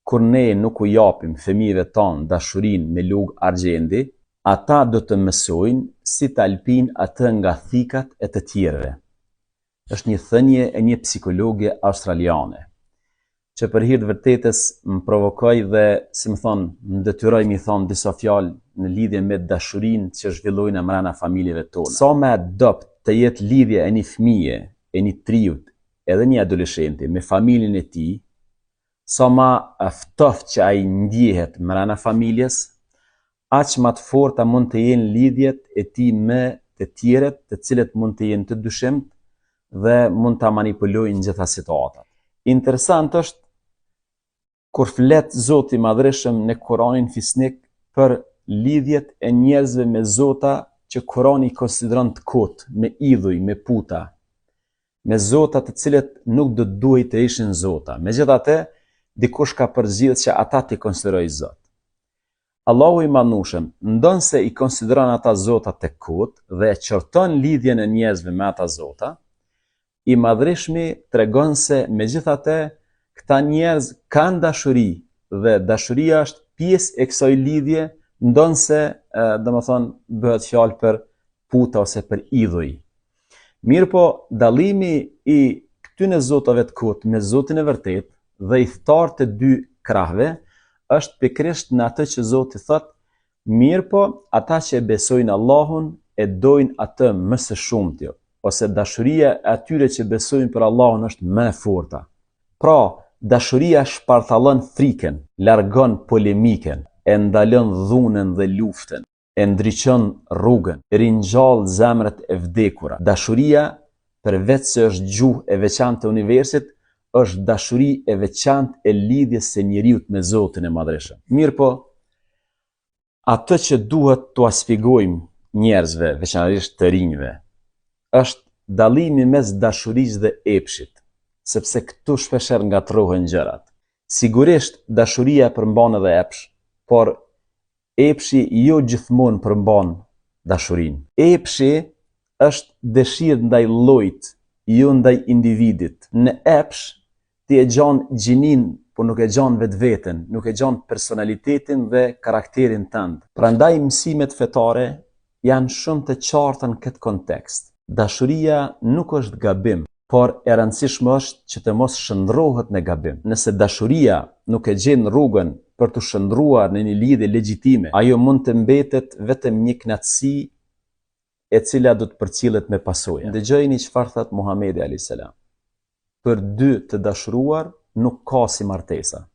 kur ne nuk u japim fëmijëve tonë dashurinë me lugë argjendi, ata do të mësojnë si të alpin atë nga thikat e të tjerëve. Është një thënie e një psikologe australiane, që për hir të vërtetës më provokoi dhe, si më thonë, më detyroi mi thonë disa fjalë në lidhje me dashurinë që zhvillojnë brenda familjeve tona. Sa më adopt të jetë lidhja e një fëmije, e një triut, edhe një adoleshenti me familjen e tij, sa më ftoft që ai ndjehet brenda familjes, aq më të forta mund të jenë lidhjet e tij me të tjerët, të cilët mund të jenë të dyshimt dhe mund ta manipulojnë gjitha situatat. Interesant është kur flet Zoti i Madhreshëm në Kur'anin fisnik për lidhjet e njerëzve me zota që Kur'ani i konsideron të kotë, me idhuj, me puta, me zota të cilët nuk do duhej të ishin zota. Megjithatë, dikush ka përzgjedhur që ata t'i konsiderojë zot. Allahu i Madhnueshëm ndonse i konsideron ata zota të kotë dhe qorton lidhjen e njerëzve me ata zota, i Madhreshmi tregon se megjithatë këta njerëz kanë dashuri dhe dashuria është pjesë e kësaj lidhje, ndonse domethënë bëhet fjalë për puta ose për idhuj. Mirëpo dallimi i këtyre zotave të kotë me Zotin e vërtet dhe i thtar të dy krahve është pikërisht në atë që Zoti thotë, mirëpo ata që besojnë Allahun e dojnë atë më së shumti, ose dashuria e atyre që besojnë për Allahun është më e forta. Pra, dashuria shpartallon frikën, largon polemiken, e ndalon dhunën dhe luftën, e ndriçon rrugën, ringjall zemrat e vdekura. Dashuria, përveç se është gjuhë e veçantë e universit, është dashuri e veçantë e lidhjes së njeriut me Zotin e Madhreshëm. Mirëpo, atë që duhet t'u shpjegojmë njerëzve, veçanërisht të rinjve, është dallimi mes dashurisë dhe epshit, sepse këtu shpeshherë ngatrohen gjërat. Sigurisht dashuria përmban edhe epsh, por epshi jo gjithmonë përmban dashurinë. Epshi është dëshirë ndaj llojit, jo ndaj individit. Në epsh ti e gjan gjinin, por nuk e gjan vetveten, nuk e gjan personalitetin dhe karakterin tënd. Prandaj mësimet fetare janë shumë të qarta në këtë kontekst. Dashuria nuk është gabim, por e rëndësishme është që të mos shndrohet në gabim. Nëse dashuria nuk e gjen rrugën për të shndruar në një lidhje legjitime, ajo mund të mbetet vetëm një kënaqësi e cila do të përcillet me pasojë. Dëgjojini çfarë thot Muhamedi alayhis salam. Për dy të dashuruar nuk ka si martesa.